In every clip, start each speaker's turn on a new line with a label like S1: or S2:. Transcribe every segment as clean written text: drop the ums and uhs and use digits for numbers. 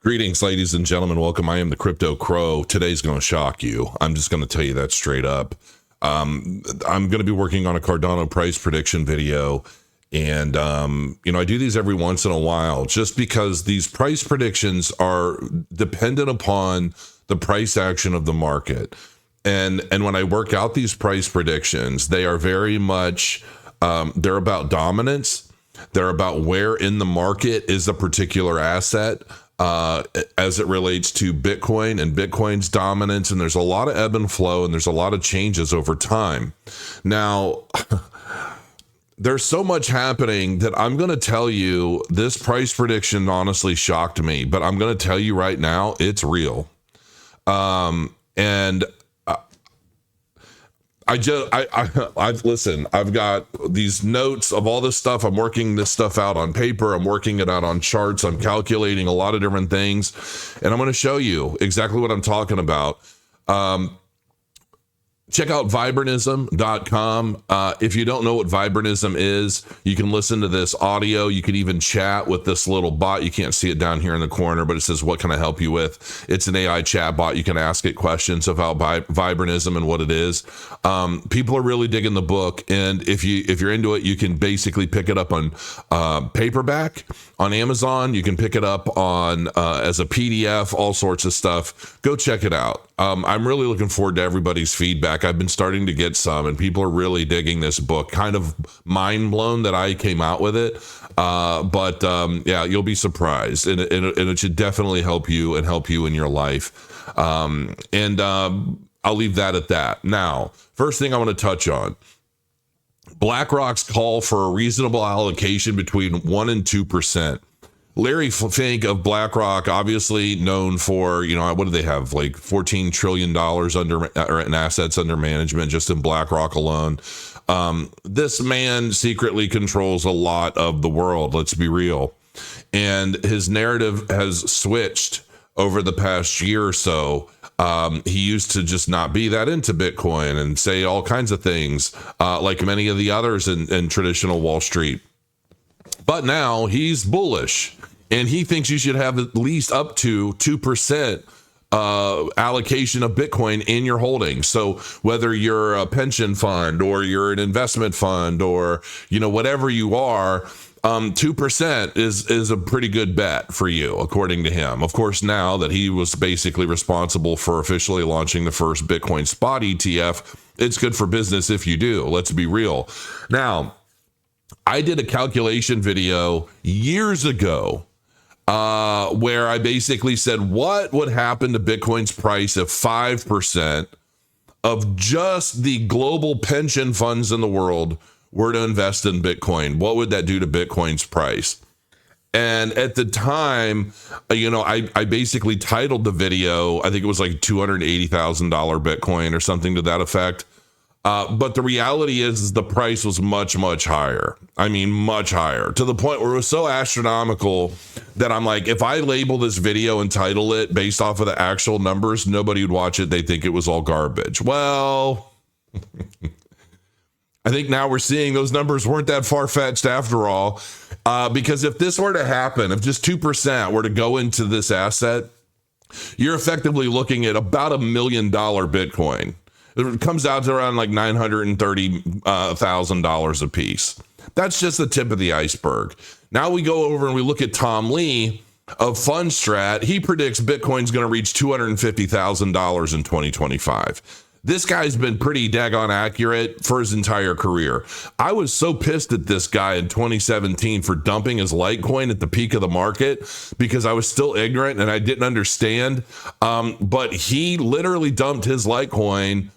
S1: Greetings, ladies and gentlemen. Welcome. I am the Crypto Crow. Today's going to shock you. I'm just going to tell you that straight up. I'm going to be working on a Cardano price prediction video. And, I do these every once in a while just because these price predictions are dependent upon the price action of the market. And when I work out these price predictions, they are very much, they're about dominance. They're about where in the market is a particular asset as it relates to Bitcoin and Bitcoin's dominance. And there's a lot of ebb and flow and there's a lot of changes over time. Now, there's so much happening that I'm going to tell you this price prediction honestly shocked me, but I'm going to tell you right now, it's real. I've got these notes of all this stuff. I'm working this stuff out on paper. I'm working it out on charts. I'm calculating a lot of different things, and I'm going to show you exactly what I'm talking about. Check out vibrantism.com. If you don't know what Vibranism is, you can listen to this audio. You can even chat with this little bot. You can't see it down here in the corner, but it says, what can I help you with? It's an AI chat bot. You can ask it questions about Vibranism and what it is. People are really digging the book. And if you're into it, you can basically pick it up on paperback on Amazon. You can pick it up on as a PDF, all sorts of stuff. Go check it out. I'm really looking forward to everybody's feedback. I've been starting to get some, and people are really digging this book. Kind of mind blown that I came out with it. But you'll be surprised, and it should definitely help you in your life. I'll leave that at that. Now, first thing I want to touch on, BlackRock's call for a reasonable allocation between 1% and 2%. Larry Fink of BlackRock, obviously known for, what do they have? Like $14 trillion in assets under management just in BlackRock alone. This man secretly controls a lot of the world, let's be real. And his narrative has switched over the past year or so. He used to just not be that into Bitcoin and say all kinds of things, like many of the others in traditional Wall Street. But now he's bullish, and he thinks you should have at least up to 2% allocation of Bitcoin in your holdings. So whether you're a pension fund or you're an investment fund or, whatever you are, 2% is a pretty good bet for you, according to him. Of course, now that he was basically responsible for officially launching the first Bitcoin spot ETF, it's good for business if you do. Let's be real. Now, I did a calculation video years ago where I basically said, what would happen to Bitcoin's price if 5% of just the global pension funds in the world were to invest in Bitcoin? What would that do to Bitcoin's price? And at the time, I basically titled the video, I think it was like $280,000 Bitcoin or something to that effect. But the reality is the price was much, much higher. I mean, much higher, to the point where it was so astronomical that I'm like, if I label this video and title it based off of the actual numbers, nobody would watch it. They think it was all garbage. Well, I think now we're seeing those numbers weren't that far-fetched after all, because if this were to happen, if just 2% were to go into this asset, you're effectively looking at about $1 million Bitcoin. It comes out to around like $930,000 a piece. That's just the tip of the iceberg. Now we go over and we look at Tom Lee of Fundstrat. He predicts Bitcoin's going to reach $250,000 in 2025. This guy's been pretty daggone accurate for his entire career. I was so pissed at this guy in 2017 for dumping his Litecoin at the peak of the market because I was still ignorant and I didn't understand. But he literally dumped his Litecoin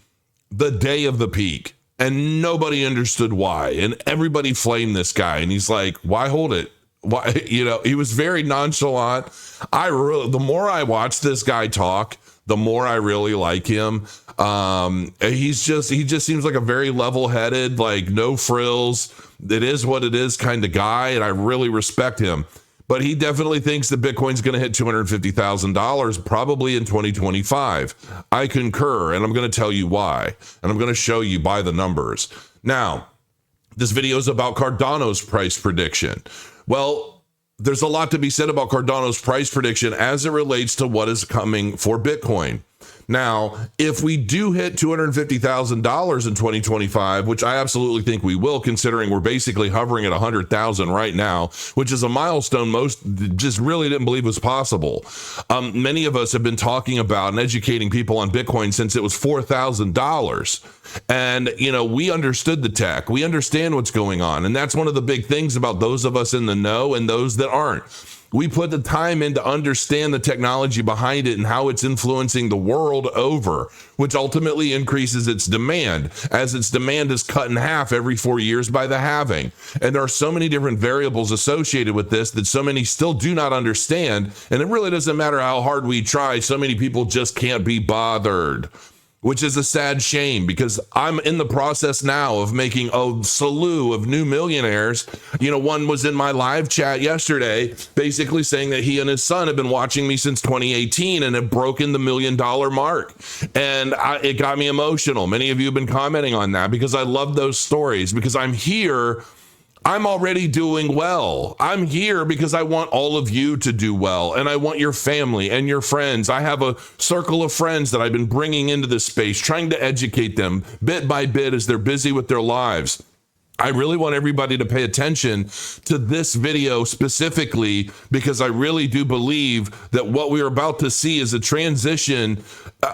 S1: the day of the peak, and nobody understood why. And everybody flamed this guy. And he's like, why hold it? Why? He was very nonchalant. The more I watch this guy talk, the more I really like him. He just seems like a very level-headed, like no frills, it is what it is kind of guy. And I really respect him. But he definitely thinks that Bitcoin's going to hit $250,000 probably in 2025. I concur, and I'm going to tell you why. And I'm going to show you by the numbers. Now, this video is about Cardano's price prediction. Well, there's a lot to be said about Cardano's price prediction as it relates to what is coming for Bitcoin. Now, if we do hit $250,000 in 2025, which I absolutely think we will, considering we're basically hovering at 100,000 right now, which is a milestone most just really didn't believe was possible. Many of us have been talking about and educating people on Bitcoin since it was $4,000. And, we understood the tech. We understand what's going on. And that's one of the big things about those of us in the know and those that aren't. We put the time in to understand the technology behind it and how it's influencing the world over, which ultimately increases its demand, as its demand is cut in half every 4 years by the halving. And there are so many different variables associated with this that so many still do not understand. And it really doesn't matter how hard we try. So many people just can't be bothered, which is a sad shame, because I'm in the process now of making a slew of new millionaires. One was in my live chat yesterday, basically saying that he and his son have been watching me since 2018 and have broken the $1 million mark. And it got me emotional. Many of you have been commenting on that because I love those stories, because I'm here. I'm already doing well. I'm here because I want all of you to do well, and I want your family and your friends. I have a circle of friends that I've been bringing into this space, trying to educate them bit by bit as they're busy with their lives. I really want everybody to pay attention to this video specifically, because I really do believe that what we're about to see is a transition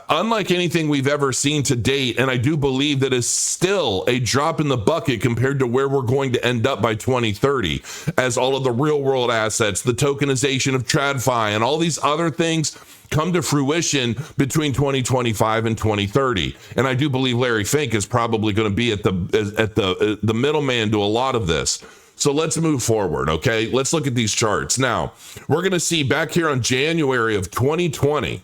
S1: unlike anything we've ever seen to date. And I do believe that is still a drop in the bucket compared to where we're going to end up by 2030, as all of the real world assets, the tokenization of TradFi, and all these other things come to fruition between 2025 and 2030. And I do believe Larry Fink is probably going to be at the middleman to a lot of this. So let's move forward, okay? Let's look at these charts. Now, we're going to see back here on January of 2020,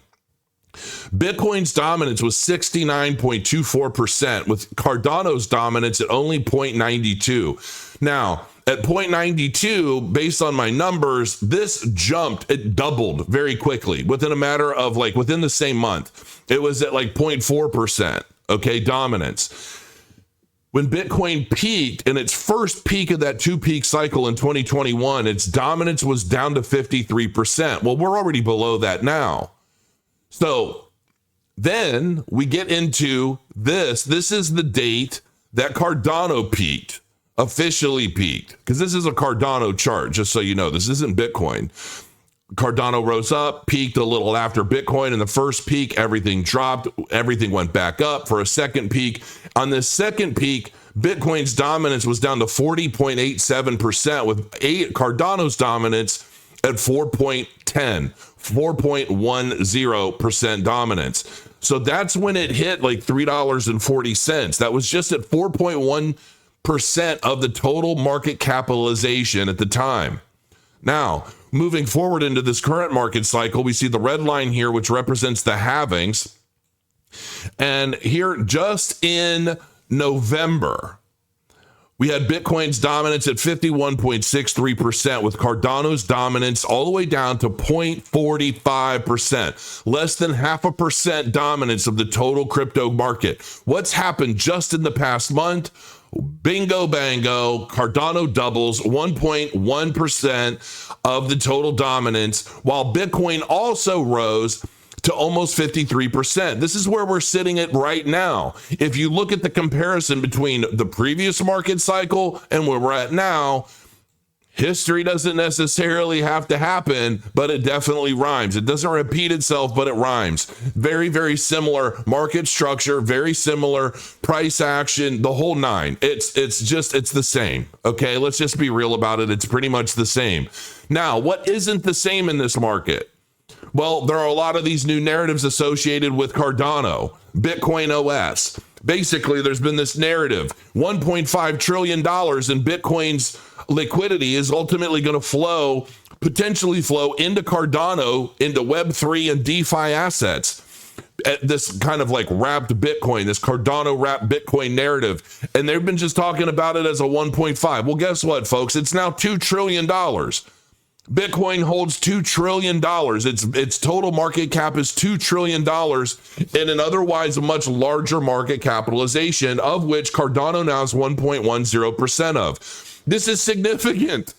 S1: Bitcoin's dominance was 69.24%, with Cardano's dominance at only 0.92. Now, at 0.92, based on my numbers, this jumped, it doubled very quickly within a matter of within the same month. It was at 0.4%, okay, dominance. When Bitcoin peaked, in its first peak of that two-peak cycle in 2021, its dominance was down to 53%. Well, we're already below that now. So then we get into this. This is the date that Cardano peaked. Officially peaked, because this is a Cardano chart, just so you know. This isn't Bitcoin. Cardano rose up, peaked a little after Bitcoin. In the first peak, everything dropped, everything went back up for a second peak. On this second peak, Bitcoin's dominance was down to 40.87%, with Cardano's dominance at 4.10% dominance. So that's when it hit $3.40. That was just at 4.1% of the total market capitalization at the time. Now, moving forward into this current market cycle, we see the red line here, which represents the halvings. And here, just in November, we had Bitcoin's dominance at 51.63%, with Cardano's dominance all the way down to 0.45%, less than 0.5% dominance of the total crypto market. What's happened just in the past month? Bingo bango, Cardano doubles 1.1% of the total dominance, while Bitcoin also rose to almost 53%. This is where we're sitting at right now. If you look at the comparison between the previous market cycle and where we're at now, history doesn't necessarily have to happen, but it definitely rhymes. It doesn't repeat itself, but it rhymes. Very, very similar market structure, very similar price action, the whole nine. It's the same. Okay, let's just be real about it. It's pretty much the same. Now, what isn't the same in this market? Well, there are a lot of these new narratives associated with Cardano, Bitcoin OS. Basically, there's been this narrative, $1.5 trillion in Bitcoin's liquidity is ultimately going to potentially flow into Cardano, into Web3 and DeFi assets. This kind of wrapped Bitcoin, this Cardano wrapped Bitcoin narrative. And they've been just talking about it as a 1.5. Well, guess what, folks? It's now $2 trillion. Bitcoin holds $2 trillion. Its total market cap is $2 trillion in an otherwise a much larger market capitalization, of which Cardano now is 1.10% of. This is significant.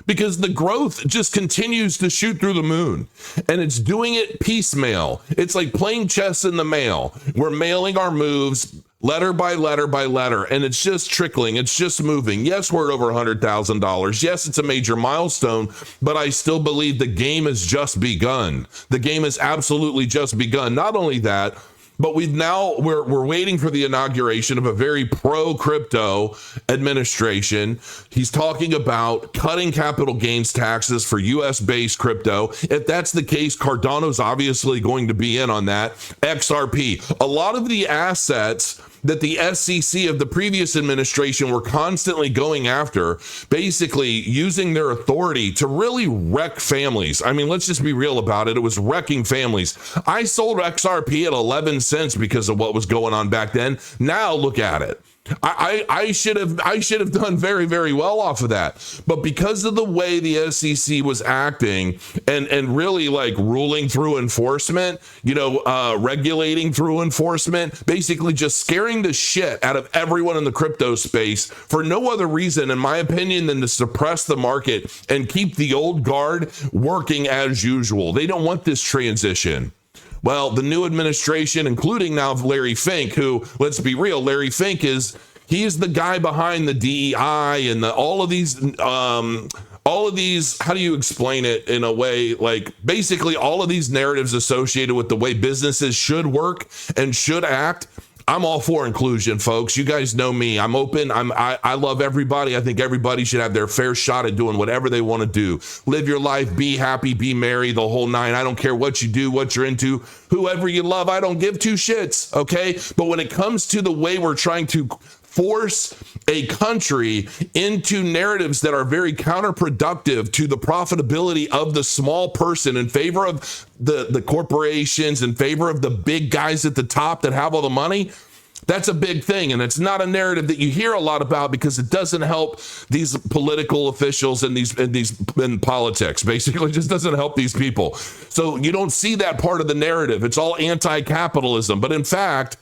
S1: because the growth just continues to shoot through the moon, and it's doing it piecemeal. It's like playing chess in the mail. We're mailing our moves letter by letter by letter, and it's just trickling. It's just moving. Yes, we're at over $100,000. Yes, it's a major milestone, but I still believe the game has just begun. The game has absolutely just begun. Not only that, but we're waiting for the inauguration of a very pro-crypto administration. He's talking about cutting capital gains taxes for US-based crypto. If that's the case, Cardano's obviously going to be in on that. XRP, a lot of the assets that the SEC of the previous administration were constantly going after, basically using their authority to really wreck families. I mean, let's just be real about it. It was wrecking families. I sold XRP at 11 cents because of what was going on back then. Now look at it. I should have done very, very well off of that. But because of the way the SEC was acting and really like ruling through enforcement, regulating through enforcement, basically just scaring the shit out of everyone in the crypto space for no other reason, in my opinion, than to suppress the market and keep the old guard working as usual. They don't want this transition. Well, the new administration, including now Larry Fink, who, let's be real, Larry Fink is the guy behind the DEI and all of these, how do you explain it in a way, like basically all of these narratives associated with the way businesses should work and should act. I'm all for inclusion, folks. You guys know me. I'm open. I love everybody. I think everybody should have their fair shot at doing whatever they want to do. Live your life, be happy, be merry, the whole nine. I don't care what you do, what you're into, whoever you love. I don't give two shits, okay? But when it comes to the way we're trying to force a country into narratives that are very counterproductive to the profitability of the small person in favor of the corporations, in favor of the big guys at the top that have all the money, that's a big thing. And it's not a narrative that you hear a lot about because it doesn't help these political officials and in politics. Basically, it just doesn't help these people. So you don't see that part of the narrative. It's all anti-capitalism. But in fact,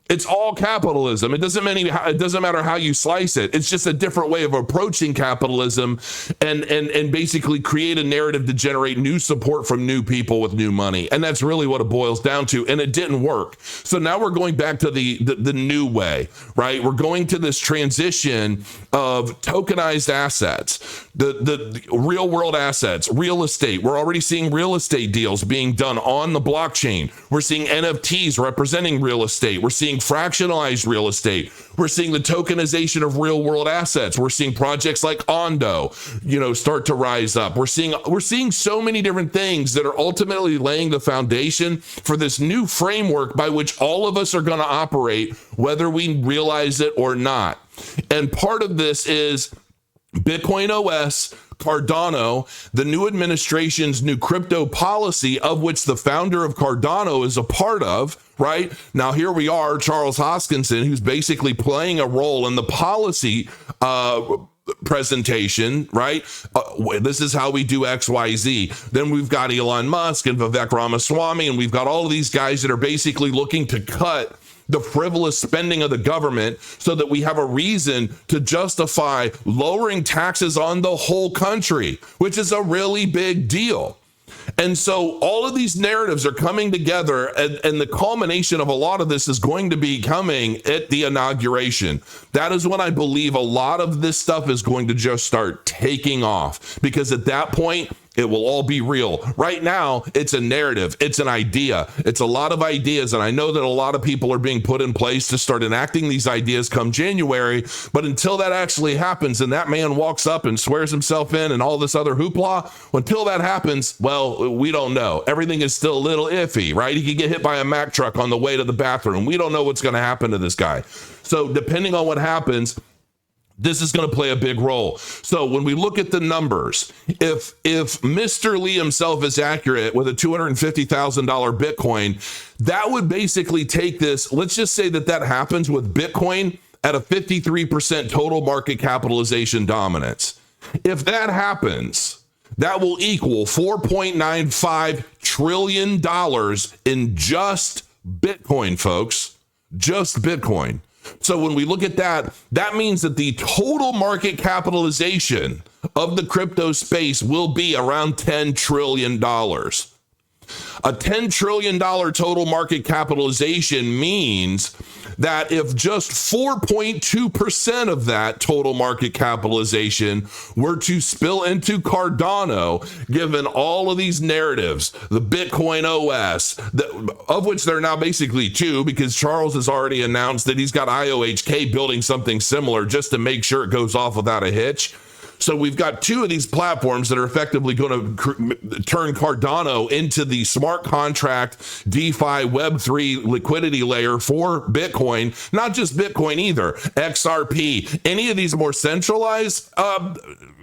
S1: it's all capitalism. It doesn't matter how you slice it. It's just a different way of approaching capitalism and basically create a narrative to generate new support from new people with new money. And that's really what it boils down to. And it didn't work. So now we're going back to the new way, right? We're going to this transition of tokenized assets, the real world assets, real estate. We're already seeing real estate deals being done on the blockchain. We're seeing NFTs representing real estate. We're seeing fractionalized real estate. We're seeing the tokenization of real world assets. We're seeing projects like Ondo, start to rise up. We're seeing so many different things that are ultimately laying the foundation for this new framework by which all of us are going to operate, whether we realize it or not. And part of this is Bitcoin OS, Cardano, the new administration's new crypto policy, of which the founder of Cardano is a part of, right? Now, here we are, Charles Hoskinson, who's basically playing a role in the policy presentation, right? This is how we do XYZ. Then we've got Elon Musk and Vivek Ramaswamy, and we've got all of these guys that are basically looking to cut the frivolous spending of the government so that we have a reason to justify lowering taxes on the whole country, which is a really big deal. And so all of these narratives are coming together, and the culmination of a lot of this is going to be coming at the inauguration. That is when I believe a lot of this stuff is going to just start taking off, because at that point, it will all be real. Right now, it's a narrative. It's an idea. It's a lot of ideas. And I know that a lot of people are being put in place to start enacting these ideas come January. But until that actually happens and that man walks up and swears himself in and all this other hoopla, until that happens, well, we don't know. Everything is still a little iffy, right? He could get hit by a Mack truck on the way to the bathroom. We don't know what's going to happen to this guy. So depending on what happens, this is going to play a big role. So when we look at the numbers, if Mr. Lee himself is accurate with a $250,000 Bitcoin, that would basically take this. Let's just say that happens with Bitcoin at a 53% total market capitalization dominance. If that happens, that will equal $4.95 trillion in just Bitcoin, folks. Just Bitcoin. So when we look at that, that means that the total market capitalization of the crypto space will be around $10 trillion. A $10 trillion total market capitalization means that if just 4.2% of that total market capitalization were to spill into Cardano, given all of these narratives, the Bitcoin OS, of which there are now basically two, because Charles has already announced that he's got IOHK building something similar just to make sure it goes off without a hitch. So we've got two of these platforms that are effectively going to turn Cardano into the smart contract DeFi Web3 liquidity layer for Bitcoin, not just Bitcoin either, XRP, any of these more centralized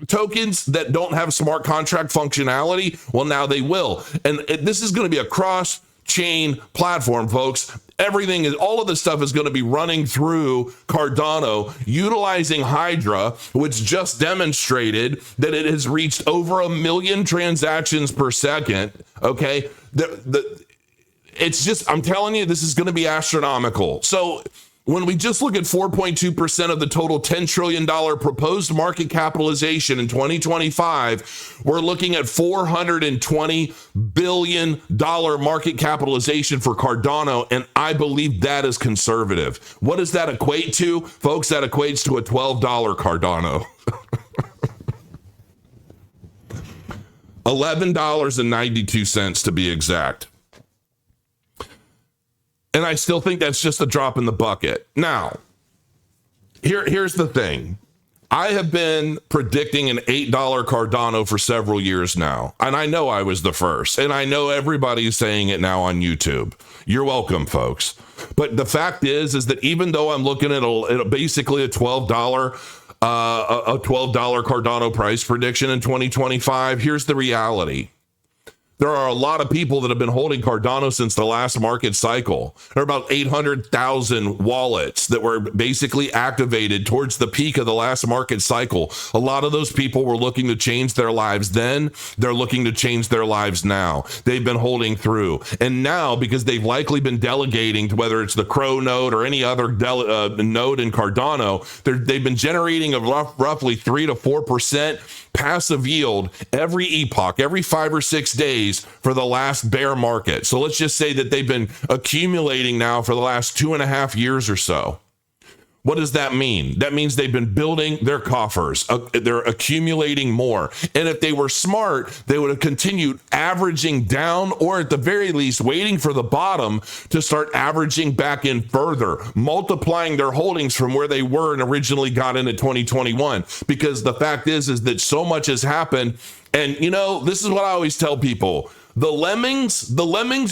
S1: tokens that don't have smart contract functionality. Well, now they will. And this is going to be a cross-chain platform, folks. All of this stuff is going to be running through Cardano, utilizing Hydra, which just demonstrated that it has reached over 1 million transactions per second. Okay. It's just, I'm telling you, this is going to be astronomical. So when we just look at 4.2% of the total $10 trillion proposed market capitalization in 2025, we're looking at $420 billion market capitalization for Cardano, and I believe that is conservative. What does that equate to? Folks, that equates to a $12 Cardano. $11.92 to be exact. And I still think that's just a drop in the bucket. Now, here's the thing. I have been predicting an $8 Cardano for several years now. And I know I was the first. And I know everybody's saying it now on YouTube. You're welcome, folks. But the fact is that even though I'm looking at basically a $12 Cardano price prediction in 2025, here's the reality. There are a lot of people that have been holding Cardano since the last market cycle. There are about 800,000 wallets that were basically activated towards the peak of the last market cycle. A lot of those people were looking to change their lives then. They're looking to change their lives now. They've been holding through. And now, because they've likely been delegating to whether it's the Crow node or any other node in Cardano, they've been generating a roughly 3 to 4% passive yield every epoch, every 5 or 6 days for the last bear market. So let's just say that they've been accumulating now for the last 2.5 years or so. What does that mean? That means they've been building their coffers. They're accumulating more. And if they were smart, they would have continued averaging down, or at the very least waiting for the bottom to start averaging back in further, multiplying their holdings from where they were and originally got in at 2021. Because the fact is that so much has happened. And, this is what I always tell people. The lemmings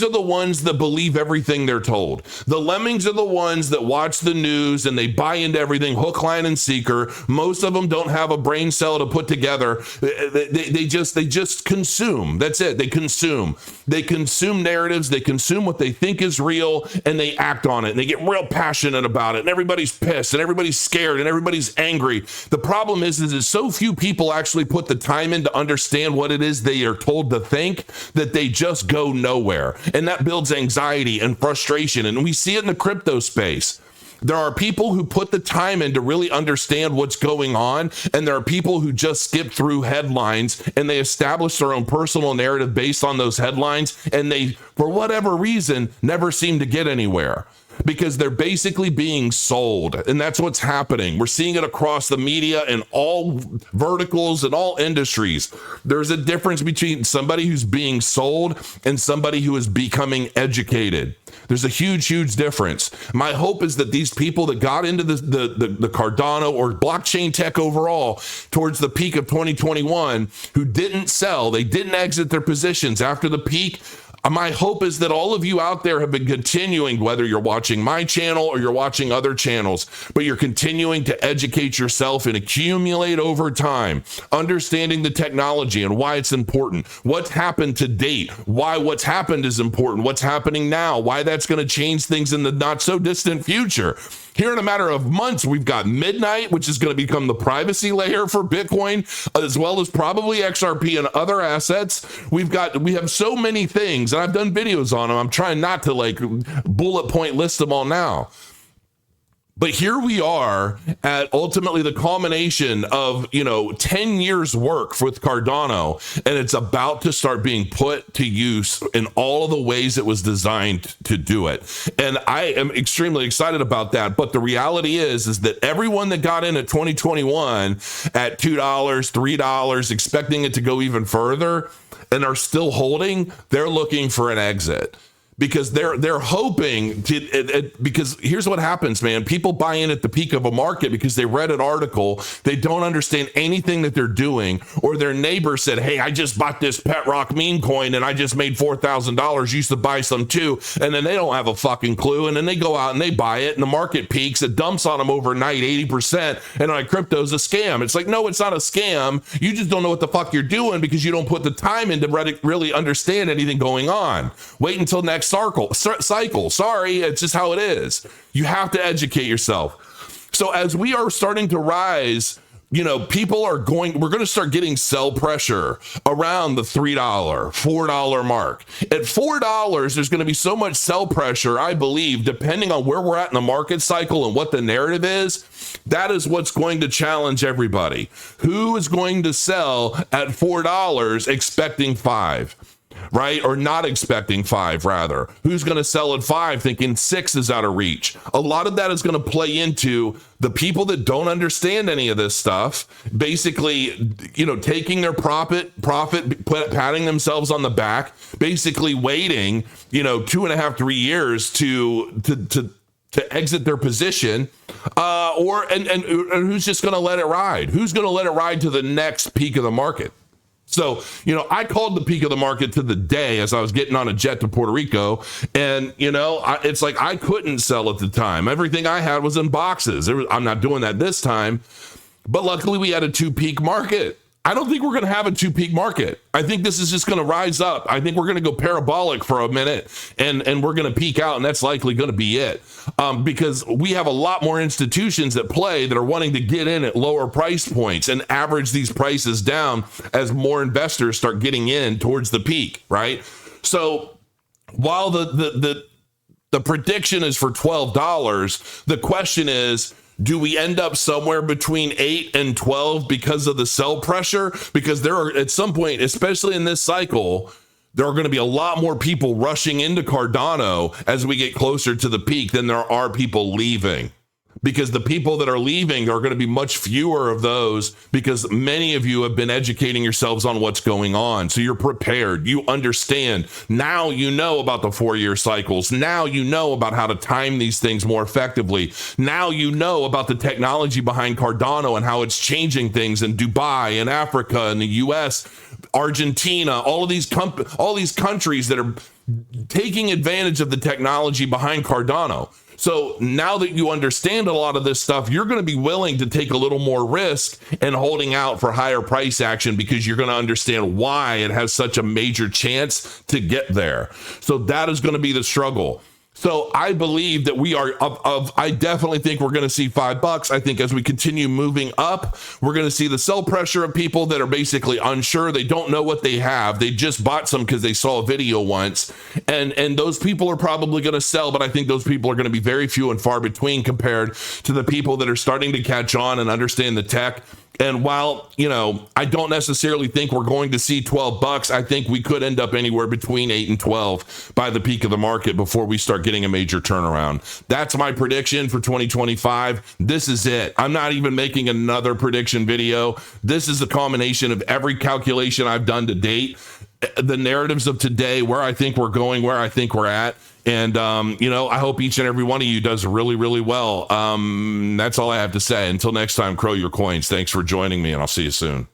S1: are the ones that believe everything they're told. The lemmings are the ones that watch the news and they buy into everything, hook, line, and sinker. Most of them don't have a brain cell to put together. They just consume. That's it. They consume. They consume narratives. They consume what they think is real, and they act on it. And they get real passionate about it. And everybody's pissed, and everybody's scared, and everybody's angry. The problem is that so few people actually put the time in to understand what it is they are told to think, that they just go nowhere. And that builds anxiety and frustration. And we see it in the crypto space. There are people who put the time in to really understand what's going on. And there are people who just skip through headlines and they establish their own personal narrative based on those headlines. And they, for whatever reason, never seem to get anywhere, because they're basically being sold. And that's what's happening. We're seeing it across the media in all verticals and all industries. There's a difference between somebody who's being sold and somebody who is becoming educated. There's a huge, huge difference. My hope is that these people that got into the Cardano or blockchain tech overall towards the peak of 2021, who didn't sell, they didn't exit their positions after the peak, my hope is that all of you out there have been continuing, whether you're watching my channel or you're watching other channels, but you're continuing to educate yourself and accumulate over time, understanding the technology and why it's important, what's happened to date, why what's happened is important, what's happening now, why that's going to change things in the not so distant future. Here in a matter of months, we've got Midnight, which is going to become the privacy layer for Bitcoin, as well as probably XRP and other assets. We have so many things, and I've done videos on them. I'm trying not to bullet point list them all now. But here we are at ultimately the culmination of, 10 years work with Cardano, and it's about to start being put to use in all of the ways it was designed to do it. And I am extremely excited about that. But the reality is that everyone that got in at 2021 at $2, $3, expecting it to go even further and are still holding, they're looking for an exit. Because they're hoping to, because here's what happens, man. People buy in at the peak of a market because they read an article. They don't understand anything that they're doing, or their neighbor said, hey, I just bought this pet rock meme coin and I just made $4,000. Used to buy some too. And then they don't have a fucking clue. And then they go out and they buy it and the market peaks. It dumps on them overnight, 80%. And like, crypto's a scam. It's like, no, it's not a scam. You just don't know what the fuck you're doing because you don't put the time in to really understand anything going on. Wait until next cycle. Sorry, it's just how it is. You have to educate yourself. So as we are starting to rise, we're going to start getting sell pressure around the $3, $4 mark. At $4, there's going to be so much sell pressure, I believe, depending on where we're at in the market cycle and what the narrative is. That is what's going to challenge everybody. Who is going to sell at $4 expecting 5? Right? Or not expecting 5, rather. Who's going to sell at 5 thinking 6 is out of reach? A lot of that is going to play into the people that don't understand any of this stuff, basically, taking their profit, patting themselves on the back, basically waiting, 2.5, 3 years to exit their position, and who's just going to let it ride? Who's going to let it ride to the next peak of the market? So, I called the peak of the market to the day as I was getting on a jet to Puerto Rico. And, it's like I couldn't sell at the time. Everything I had was in boxes. I'm not doing that this time. But luckily, we had a 2-peak market. I don't think we're going to have a 2-peak market. I think this is just going to rise up. I think we're going to go parabolic for a minute and we're going to peak out, and that's likely going to be it. Because we have a lot more institutions at play that are wanting to get in at lower price points and average these prices down as more investors start getting in towards the peak, right? So while the prediction is for $12, the question is, do we end up somewhere between 8 and 12 because of the sell pressure? Because there are, at some point, especially in this cycle, there are going to be a lot more people rushing into Cardano as we get closer to the peak than there are people leaving. Because the people that are leaving are going to be much fewer of those, because many of you have been educating yourselves on what's going on. So you're prepared. You understand. Now you know about the 4-year cycles. Now you know about how to time these things more effectively. Now you know about the technology behind Cardano and how it's changing things in Dubai and Africa and the US, Argentina, all of these countries that are taking advantage of the technology behind Cardano. So now that you understand a lot of this stuff, you're going to be willing to take a little more risk and holding out for higher price action, because you're going to understand why it has such a major chance to get there. So that is going to be the struggle. So I believe that we are I definitely think we're going to see $5. I think as we continue moving up, we're going to see the sell pressure of people that are basically unsure. They don't know what they have. They just bought some because they saw a video once. And those people are probably going to sell, but I think those people are going to be very few and far between compared to the people that are starting to catch on and understand the tech. And while, I don't necessarily think we're going to see $12, I think we could end up anywhere between 8 and 12 by the peak of the market before we start getting a major turnaround. That's my prediction for 2025. This is it. I'm not even making another prediction video. This is a culmination of every calculation I've done to date, the narratives of today, where I think we're going, where I think we're at. And, I hope each and every one of you does really, really well. That's all I have to say. Until next time, crow your coins. Thanks for joining me, and I'll see you soon.